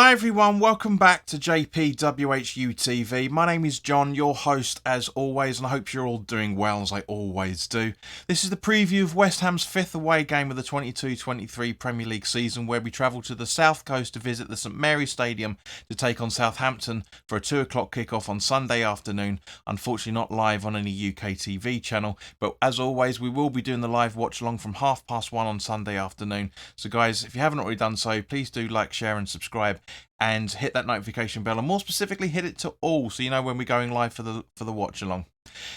Hi everyone, welcome back to WHU TV. My name is John, your host as always, and I hope you're all doing well as I always do. This is the preview of West Ham's fifth away game of the 22-23 Premier League season, where we travel to the south coast to visit the St Mary's Stadium to take on Southampton for a 2 o'clock kickoff on Sunday afternoon. Unfortunately not live on any UK TV channel, but as always we will be doing the live watch along from 1:30 on Sunday afternoon. So guys, if you haven't already done so, please do like, share and subscribe, and hit that notification bell, and more specifically hit it to all so you know when we're going live for the watch along.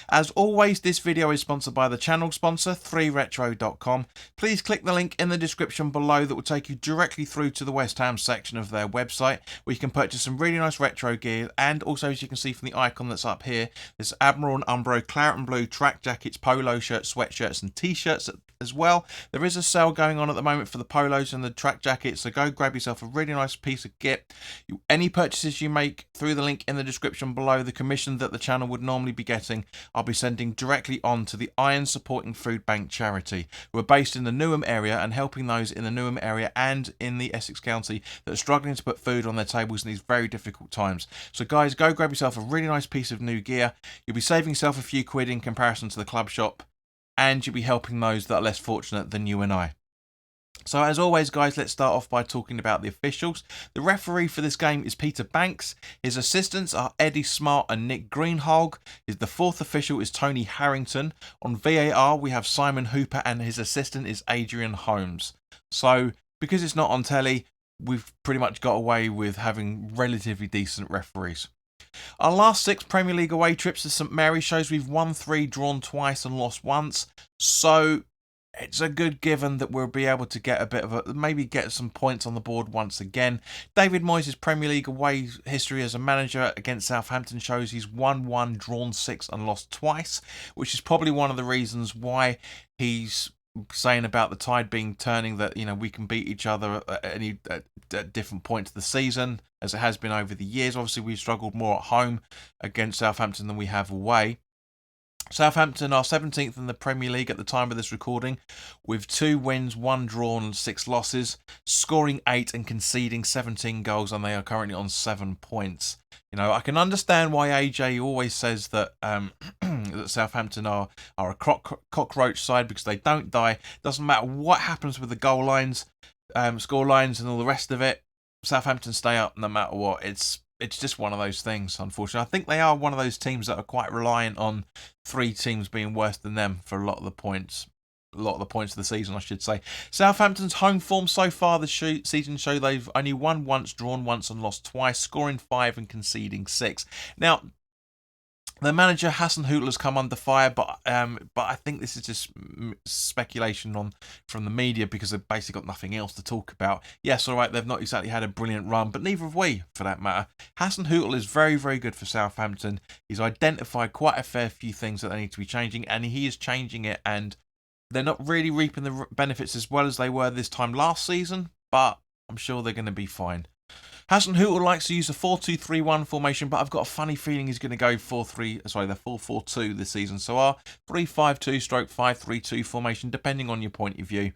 As always, this video is sponsored by the channel sponsor 3retro.com. Please click the link in the description below that will take you directly through to the West Ham section of their website, where you can purchase some really nice retro gear, and also, as you can see from the icon that's up here, there's Admiral and Umbro claret and blue track jackets, polo shirts, sweatshirts and t-shirts as well. There is a sale going on at the moment for the polos and the track jackets, so go grab yourself a really nice piece of kit. Any purchases you make through the link in the description below, the commission that the channel would normally be getting, I'll be sending directly on to the Iron Supporting Food Bank charity, who are based in the Newham area and helping those in the Newham area and in the Essex County that are struggling to put food on their tables in these very difficult times. So guys, go grab yourself a really nice piece of new gear. You'll be saving yourself a few quid in comparison to the club shop, and you'll be helping those that are less fortunate than you and I. So as always guys, let's start off by talking about the officials. The referee for this game is Peter Banks. His assistants are Eddie Smart and Nick Greenhalgh. The fourth official is Tony Harrington. On VAR we have Simon Hooper, and his assistant is Adrian Holmes. So because it's not on telly, we've pretty much got away with having relatively decent referees. Our last 6 Premier League away trips to St Mary's shows we've won 3, drawn twice and lost once. So it's a good given that we'll be able to get a bit of maybe get some points on the board once again. David Moyes' Premier League away history as a manager against Southampton shows he's won 1, drawn 6 and lost twice, which is probably one of the reasons why he's saying about the tide being turning, that we can beat each other at different points of the season, as it has been over the years. Obviously we've struggled more at home against Southampton than we have away. Southampton are 17th in the Premier League at the time of this recording, with 2 wins, 1 drawn and 6 losses, scoring 8 and conceding 17 goals, and they are currently on 7 points. I can understand why AJ always says that that Southampton are a cockroach side, because they don't die. Doesn't matter what happens with the goal lines, score lines and all the rest of it, Southampton stay up no matter what. It's just one of those things, unfortunately. I think they are one of those teams that are quite reliant on 3 teams being worse than them for a lot of the points. Of the season, I should say. Southampton's home form so far this season show they've only won once, drawn once and lost twice, scoring 5 and conceding 6. Now, the manager Hassan Hootl has come under fire, but I think this is just speculation from the media, because they've basically got nothing else to talk about. Yes, all right, they've not exactly had a brilliant run, but neither have we, for that matter. Hassan Hootl is very, very good for Southampton. He's identified quite a fair few things that they need to be changing, and he is changing it, and they're not really reaping the benefits as well as they were this time last season, but I'm sure they're going to be fine. Hassan Hootl likes to use a 4-2-3-1 formation, but I've got a funny feeling he's going to go 4-4-2 this season. So our 3-5-2/5-3-2 formation, depending on your point of view,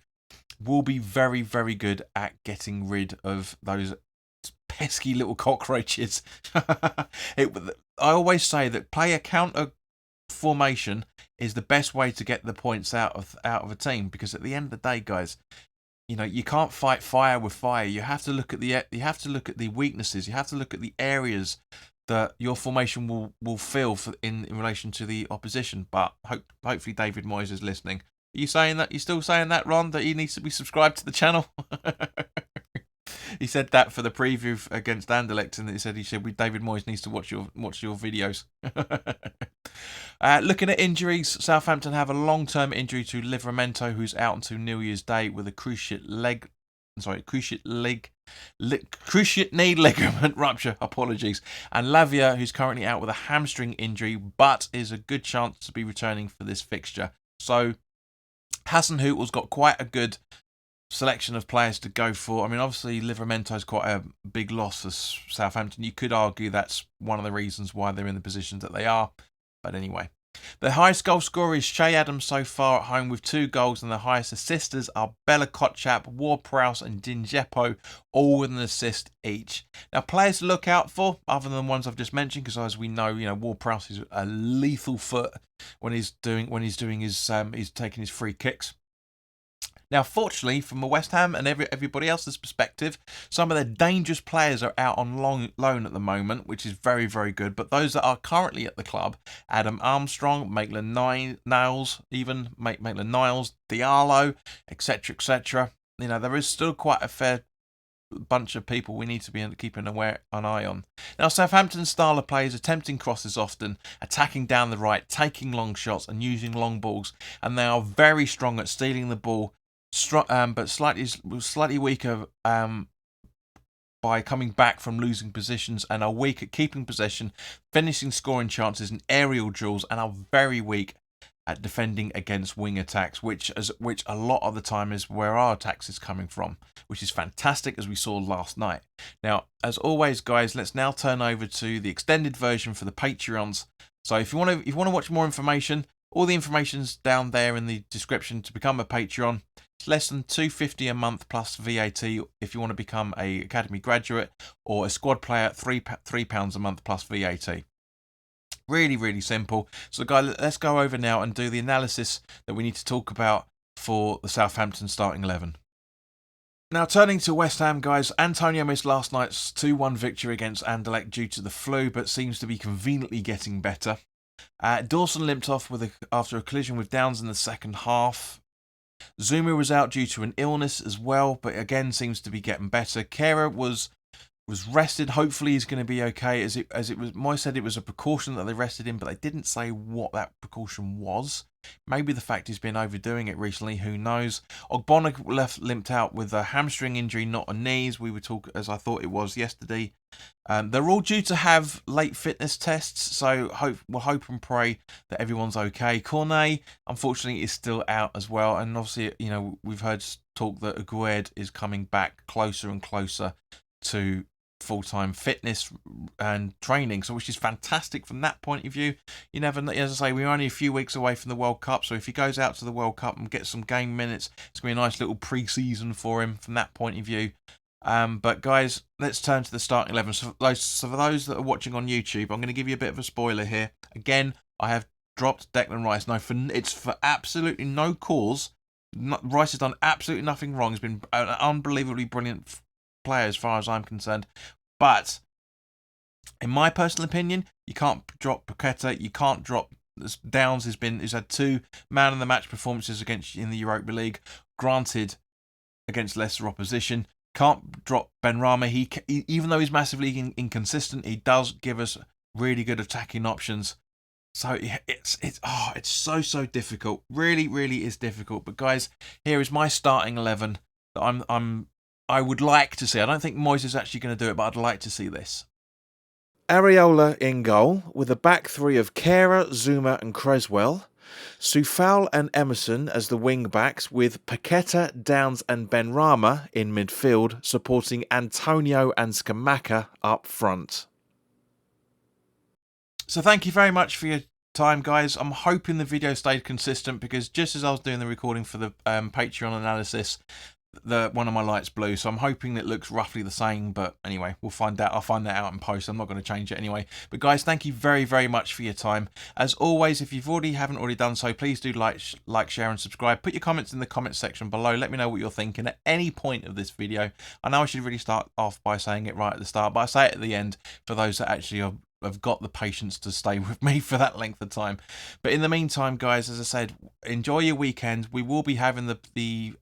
will be very, very good at getting rid of those pesky little cockroaches. I always say that play a counter formation is the best way to get the points out of a team, because at the end of the day, guys, you can't fight fire with fire. You have to look at the weaknesses. You have to look at the areas that your formation will fill in relation to the opposition. But hopefully David Moyes is listening. Are you saying that? You still saying that, Ron? That he needs to be subscribed to the channel? He said that for the preview against Anderlecht, and he said David Moyes needs to watch your videos. Looking at injuries, Southampton have a long-term injury to Livramento, who's out until New Year's Day with a cruciate knee ligament rupture. Apologies. And Lavia, who's currently out with a hamstring injury, but is a good chance to be returning for this fixture. So Hassan Hootl's got quite a good selection of players to go for. I mean, obviously Livramento's quite a big loss for Southampton. You could argue that's one of the reasons why they're in the position that they are. But anyway, The highest goal scorer is Shay Adams so far at home with 2 goals, and the highest assisters are Bella Kotchap, Ward-Prowse and Dinjepo, all with an assist each. Now, players to look out for, other than the ones I've just mentioned, because as we know, Ward-Prowse is a lethal foot when he's taking his free kicks. Now, fortunately, from a West Ham and everybody else's perspective, some of their dangerous players are out on loan at the moment, which is very, very good. But those that are currently at the club, Adam Armstrong, Maitland-Niles, Diallo, etc., there is still quite a fair bunch of people we need to be keeping an eye on. Now, Southampton's style of play is attempting crosses often, attacking down the right, taking long shots and using long balls, and they are very strong at stealing the ball, but slightly weaker by coming back from losing positions, and are weak at keeping possession, finishing scoring chances and aerial duels, and are very weak at defending against wing attacks, which a lot of the time is where our attacks is coming from, which is fantastic, as we saw last night. Now, as always, guys, let's now turn over to the extended version for the Patreons. So if you want to watch more information, all the information's down there in the description to become a Patreon. It's less than $2.50 a month plus VAT if you want to become a academy graduate, or a squad player at £3 a month plus VAT. Really, really simple. So, guys, let's go over now and do the analysis that we need to talk about for the Southampton starting 11. Now, turning to West Ham, guys, Antonio missed last night's 2-1 victory against Anderlecht due to the flu, but seems to be conveniently getting better. Dawson limped off after a collision with Downs in the second half. Zuma was out due to an illness as well, but again seems to be getting better. Kehrer was rested. Hopefully he's going to be okay. As it was, Moy said it was a precaution that they rested him, but they didn't say what that precaution was. Maybe the fact he's been overdoing it recently, who knows. Ogbonna limped out with a hamstring injury, not a knees. We were talking, as I thought it was yesterday. They're all due to have late fitness tests, so we'll hope and pray that everyone's okay. Cornet, unfortunately, is still out as well, and obviously, we've heard talk that Aguerd is coming back closer and closer to full-time fitness and training, so which is fantastic from that point of view. You never know, as I say, we're only a few weeks away from the World Cup, so if he goes out to the World Cup and gets some game minutes, it's going to be a nice little pre-season for him from that point of view. But guys, let's turn to the starting 11. So for those that are watching on YouTube, I'm going to give you a bit of a spoiler here. Again, I have dropped Declan Rice. Now, it's for absolutely no cause. Rice has done absolutely nothing wrong. He's been an unbelievably brilliant player as far as I'm concerned, but in my personal opinion, you can't drop Paqueta, you can't drop Downs. He's had 2 man of the match performances in the Europa League, granted against lesser opposition. Can't drop Benrahma. He even though he's massively inconsistent, he does give us really good attacking options. So it's so difficult. Really, really is difficult. But guys, here is my starting 11 that I would like to see. I don't think Moyes is actually going to do it, but I'd like to see this. Areola in goal, with a back 3 of Kehrer, Zuma and Creswell. Soufal and Emerson as the wing-backs, with Paqueta, Downs and Benrahma in midfield, supporting Antonio and Scamacca up front. So thank you very much for your time, guys. I'm hoping the video stayed consistent, because just as I was doing the recording for the Patreon analysis, one of my lights blew, so I'm hoping it looks roughly the same, but anyway, we'll find out. I'll find that out in post. I'm not going to change it anyway. But guys, thank you very, very much for your time. As always, if you haven't already done so, please do like, share and subscribe. Put your comments in the comments section below. Let me know what you're thinking at any point of this video. I know I should really start off by saying it right at the start, but I say it at the end for those that actually have got the patience to stay with me for that length of time. But in the meantime, guys, as I said, enjoy your weekend. We will be having the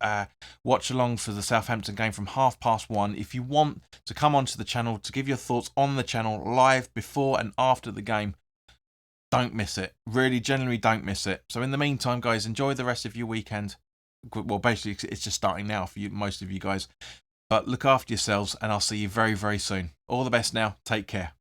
watch along for the Southampton game from 1:30. If you want to come onto the channel to give your thoughts on the channel live before and after the game, don't miss it. Really, genuinely don't miss it. So in the meantime, guys, enjoy the rest of your weekend. Well, basically, it's just starting now for most of you guys. But look after yourselves, and I'll see you very, very soon. All the best now. Take care.